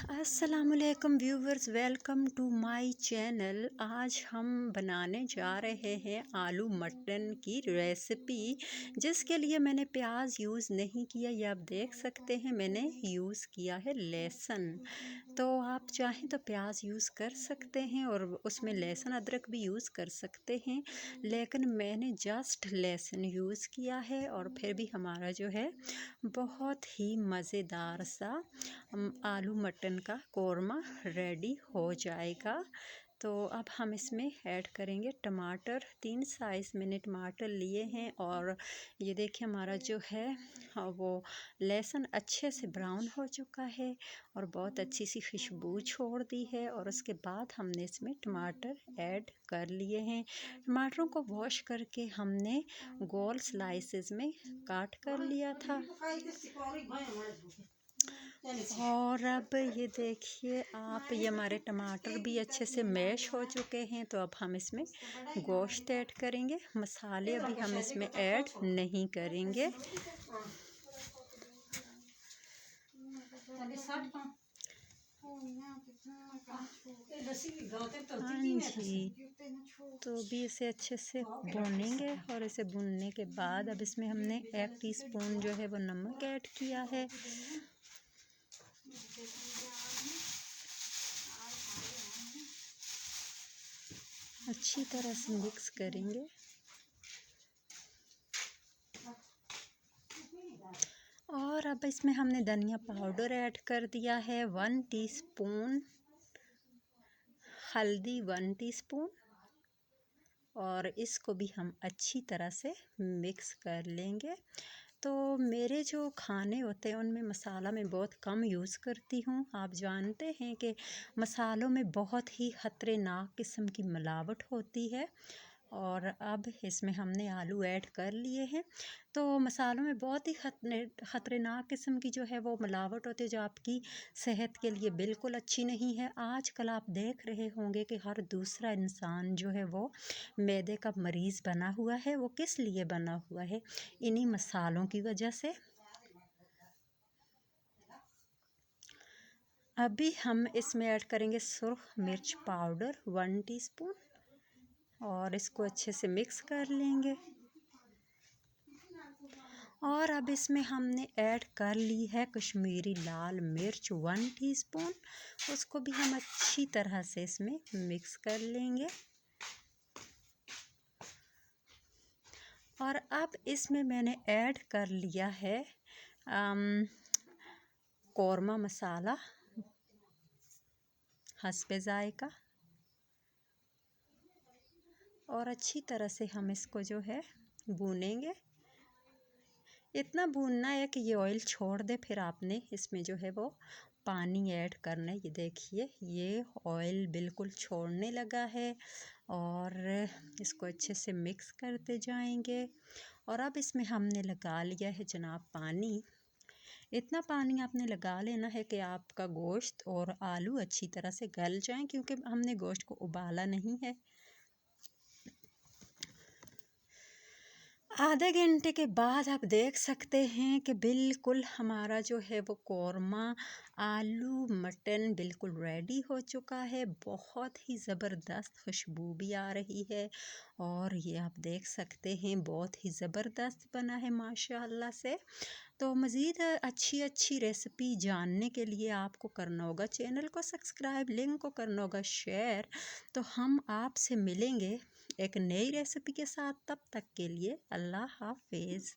अस्सलामुअलैकुम viewers, welcome to my channel. आज हम बनाने जा रहे हैं आलू मटन की रेसिपी, जिसके लिए मैंने प्याज यूज़ नहीं किया। ये आप देख सकते हैं, मैंने यूज़ किया है लहसुन। तो आप चाहें तो प्याज यूज़ कर सकते हैं और उसमें लहसुन अदरक भी यूज़ कर सकते हैं, लेकिन मैंने जस्ट लहसुन यूज़ किया है। और फिर भी हमारा जो है बहुत ही मज़ेदार सा आलू मटन का कोरमा रेडी हो जाएगा। तो अब हम इसमें ऐड करेंगे टमाटर। 3 साइज़ मैंने टमाटर लिए हैं। और ये देखिए, हमारा जो है वो लहसुन अच्छे से ब्राउन हो चुका है और बहुत अच्छी सी खुशबू छोड़ दी है। और उसके बाद हमने इसमें टमाटर ऐड कर लिए हैं। टमाटरों को वॉश करके हमने गोल स्लाइसेस में काट कर लिया था। और अब ये देखिए आप, ये हमारे टमाटर भी अच्छे से मैश हो चुके हैं। तो अब हम इसमें गोश्त ऐड करेंगे। मसाले अभी हम इसमें ऐड नहीं करेंगे। हाँ जी, तो भी इसे अच्छे से भूनेंगे। और इसे भूनने के बाद अब इसमें हमने 1 टीस्पून जो है वो नमक ऐड किया है। अच्छी तरह से मिक्स करेंगे। और अब इसमें हमने धनिया पाउडर ऐड कर दिया है 1 टीस्पून, हल्दी 1 टीस्पून। और इसको भी हम अच्छी तरह से मिक्स कर लेंगे। तो मेरे जो खाने होते हैं उनमें मसाला मैं बहुत कम यूज़ करती हूँ। आप जानते हैं कि मसालों में बहुत ही ख़तरनाक किस्म की मिलावट होती है। और अब इसमें हमने आलू ऐड कर लिए हैं। तो मसालों में बहुत ही ख़तरनाक किस्म की जो है वो मिलावट होती है, जो आपकी सेहत के लिए बिल्कुल अच्छी नहीं है। आजकल आप देख रहे होंगे कि हर दूसरा इंसान जो है वो मैदे का मरीज़ बना हुआ है। वो किस लिए बना हुआ है? इन्हीं मसालों की वजह से। अभी हम इसमें ऐड करेंगे सुरख मिर्च पाउडर 1 टीस्पून और इसको अच्छे से मिक्स कर लेंगे। और अब इसमें हमने ऐड कर ली है कश्मीरी लाल मिर्च 1 टीस्पून। उसको भी हम अच्छी तरह से इसमें मिक्स कर लेंगे। और अब इसमें मैंने ऐड कर लिया है कोरमा मसाला हस्बे जायका। और अच्छी तरह से हम इसको जो है भूनेंगे। इतना भूनना है कि ये ऑयल छोड़ दे। फिर आपने इसमें जो है वो पानी ऐड करना है। ये देखिए, ये ऑयल बिल्कुल छोड़ने लगा है। और इसको अच्छे से मिक्स करते जाएंगे। और अब इसमें हमने लगा लिया है जनाब पानी। इतना पानी आपने लगा लेना है कि आपका गोश्त और आलू अच्छी तरह से गल जाएं, क्योंकि हमने गोश्त को उबाला नहीं है। आधे घंटे के बाद आप देख सकते हैं कि बिल्कुल हमारा जो है वो कोरमा आलू मटन बिल्कुल रेडी हो चुका है। बहुत ही ज़बरदस्त खुशबू भी आ रही है। और ये आप देख सकते हैं बहुत ही ज़बरदस्त बना है माशाअल्लाह से। तो मज़ीद अच्छी अच्छी रेसिपी जानने के लिए आपको करना होगा चैनल को सब्सक्राइब, लिंक को करना होगा शेयर। तो हम आपसे मिलेंगे एक नई रेसिपी के साथ। तब तक के लिए अल्लाह हाफिज़।